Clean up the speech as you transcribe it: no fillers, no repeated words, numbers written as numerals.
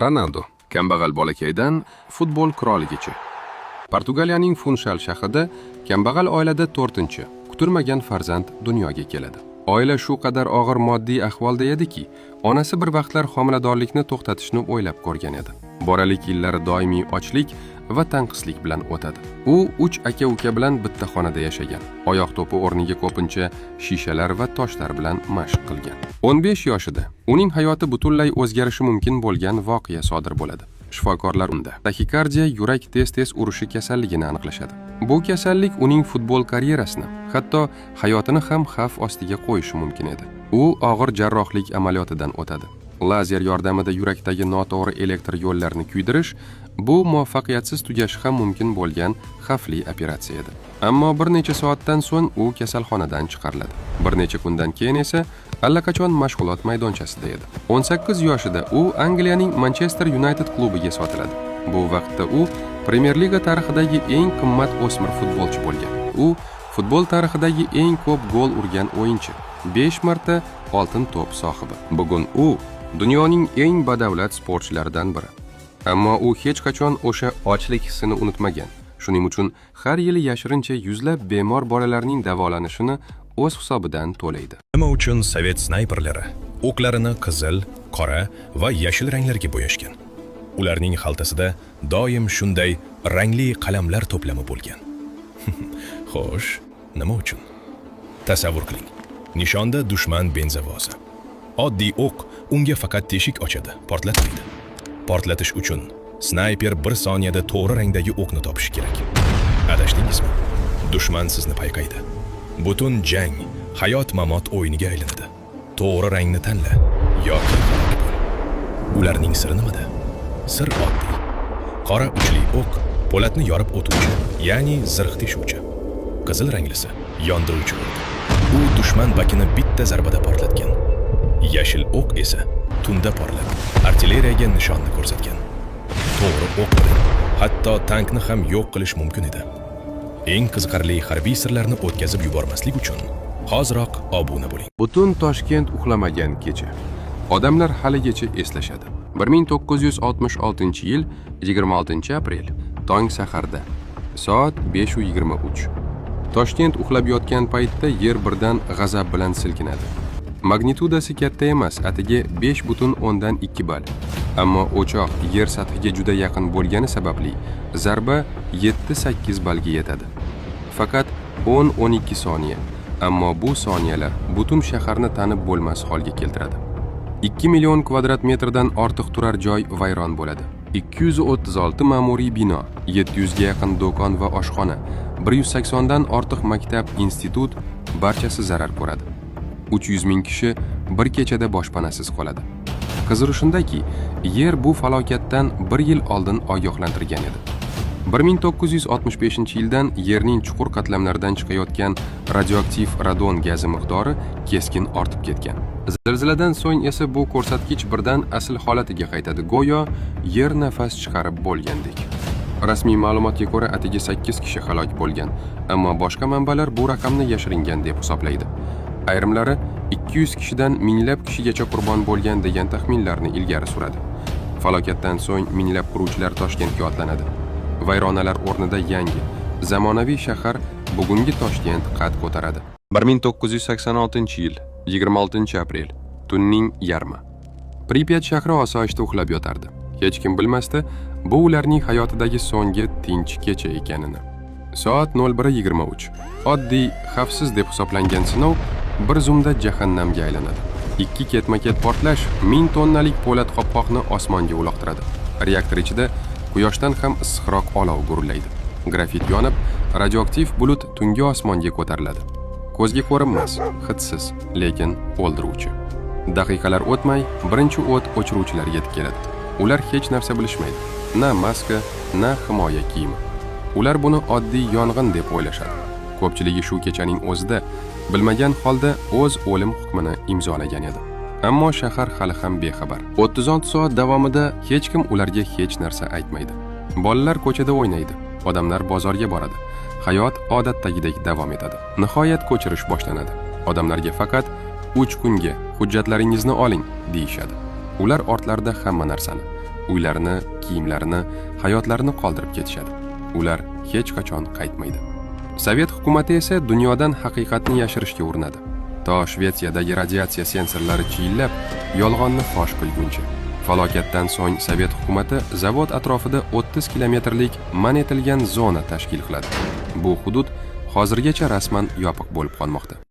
Ronaldo kambag'al bolakaydan futbol qiroligacha. Portugaliyaning Funchal shahrida kambag'al oilada 4-chi kutilmagan farzand dunyoga keladi. Oila shu qadar og'ir moddiy ahvolda ediki, onasi bir vaqtlar homiladorlikni to'xtatishni o'ylab ko'rgan edi. Bolalik yillari doimiy ochlik va tanqislik bilan o'tadi. U 3 aka-uka bilan bitta xonada yashagan. Oyoq to'pi o'rniga ko'pincha shishalar va toshlar bilan mashq qilgan. 15 yoshida uning hayoti butunlay o'zgarishi mumkin bo'lgan voqea sodir bo'ladi. Shifokorlar unda taxikardiya, yurak tez-tez urishi kasalligini aniqlashadi. Bu kasallik uning futbol karyerasini, hatto hayotini ham xavf ostiga qo'yishi mumkin edi. U og'ir jarrohlik amaliyotidan o'tadi. Lazer yordamida yurakdagi noto'g'ri elektr yo'llarini kuydirish bu muvaffaqiyatsiz tugashi ham mumkin bo'lgan xavfli operatsiya edi. Ammo bir necha soatdan so'ng u kasalxonadan chiqariladi. Bir necha kundan keyin esa allaqachon mashg'ulot maydonchasida edi. 18 yoshida u Angliyaning Manchester United klubiga sotiladi. Bu vaqtda u Premier Liga tarixidagi eng qimmat o'smir futbolchi bo'lgan. U futbol tarixidagi eng ko'p gol urgan o'yinchi, 5 marta oltin to'p sohibi. Bugun u dunyoning eng badavlat sportchilaridan biri. Ammo u hech qachon o'sha ochlik hissini unutmagan. Shuning uchun har yili yashirincha yuzlab bemor bolalarning davolanishini o'z hisobidan to'laydi. Nima uchun sovet snayperlari o'qlarini qizil, qora va yashil ranglarga bo'yashgan? Ularning xaltasida doim shunday rangli qalamlar to'plami bo'lgan. Xo'sh, nima uchun? Tasavvur qiling. Nishonda dushman benzavozi. Oddiy o'q unga faqat teshik ochadi, portlatmaydi. Portlatish uchun snayper 1 soniyada to'g'ri rangdagi o'qni topishi kerak. Adashdingizmi? Dushman sizni payqaydi. Butun jang hayot-mamot o'yiniga aylanadi. To'g'ri rangni tanla yoki ularning siri nimada? Sir oddiy. Qora uchli o'q po'latni yorib o'tuvchi, ya'ni zirh teshuvchi. Qizil ranglisi yondiruvchi o'q. U dushman bakini bitta zarbada portlatgan. Yashil o'q esa tunda porlab, artilleriyaga nishonni ko'rsatgan. To'g'ri o'q bilan hatto tankni ham yo'q qilish mumkin edi. Eng qiziqarli harbiy sirlarni o'tkazib yubormaslik uchun hoziroq obuna bo'ling. Butun Toshkent uxlamagan kecha. Odamlar haligacha eslashadi. 1966-yil 26-aprel tong saharda soat 5:23. Toshkent uxlab yotgan paytda yer birdan g'azab bilan silkinadi. Magnitudasi katta emas, atigi 5.2 ball. Ammo o'choq yer sathiga juda yaqin bo'lgani sababli zarba 7-8 ballga yetadi. Faqat 10-12 soniya. Ammo bu soniyalar butun shaharni tanib bo'lmas holga keltiradi. 2 million kvadrat metrdan ortiq turar joy vayron bo'ladi. 236 ma'muriy bino, 700 ga yaqin do'kon va oshxona, 180 dan ortiq maktab, institut barchasi zarar ko'radi. 300 ming kishi bir kechada boshpanasiz qoladi. Qizig'i shundaki, yer bu falokatdan 1 yil oldin ogohlantirgan edi. 1965-yildan yerning chuqur qatlamlaridan chiqayotgan radioaktiv radon gazi miqdori keskin ortib ketgan. Zilziladan so'ng esa bu ko'rsatkich birdan asl holatiga qaytadi, go'yo yer nafas chiqarib bo'lgandek. Rasmiy ma'lumotga ko'ra, atigi 8 kishi halok bo'lgan, ammo boshqa manbalar bu raqamni yashiringan deb hisoblaydi. Ayrimlari 200 kishidan minglab kishigacha qurbon bo'lgan degan taxminlarni ilgari suradi. Falokatdan so'ng minglab quruvchilar Toshkentga otlanadi. Vayronalar o'rnida yangi, zamonaviy shahar bugungi Toshkent qad ko'taradi. 1986-yil 26-aprel tunning yarmi. Pripyat shahri osoyishta uxlab yotardi. Hech kim bilmasdi, bu ularning hayotidagi so'nggi tinch kecha ekanini. Soat 01:23. Oddiy, xavfsiz deb hisoblangan sinov bir zumda jahannamga aylanadi. 2 ketma-ket portlash 1000 tonnalik po'lat qopqoqni osmonga uloqtiradi. Reaktor ichida quyoshdan ham issiqroq olov gurillaydi. Grafit yonib, radioaktiv bulut tungi osmonga ko'tariladi. Ko'zga ko'rinmas, hidsiz, lekin o'ldiruvchi. Daqiqalar o'tmay, birinchi o't o'chiruvchilar yetib keladi. Ular hech narsa bilishmaydi. Na maska, na himoya kiyimi. Ular buni oddiy yong'in deb o'ylashadi. Ko'pchiligi shu kechaning o'zida bilmagan holda o'z o'lim hukmini imzolagan edi. Ammo shahar hali ham bexabar. 36 soat davomida hech kim ularga hech narsa aytmaydi. Bolalar ko'chada o'ynaydi, odamlar bozorga boradi. Hayot odatdagidek davom etadi. Nihoyat ko'chirish boshlanadi. Odamlarga faqat 3 kunga hujjatlaringizni oling deyishadi. Ular ortlarida hamma narsani, uylarini, kiyimlarini, hayotlarini qoldirib ketishadi. Ular hech qachon qaytmaydi. Sovet hukumati esa dunyodan haqiqatni yashirishga urinadi. To Shvetsiyadagi radiatsiya sensorlari chiyillab, yolg'onni fosh qilguncha. Falokatdan so'ng Sovet hukumati zavod atrofida 30 kilometrlik man etilgan zona tashkil qiladi. Bu hudud hozirgacha rasman yopiq bo'lib qolmoqda.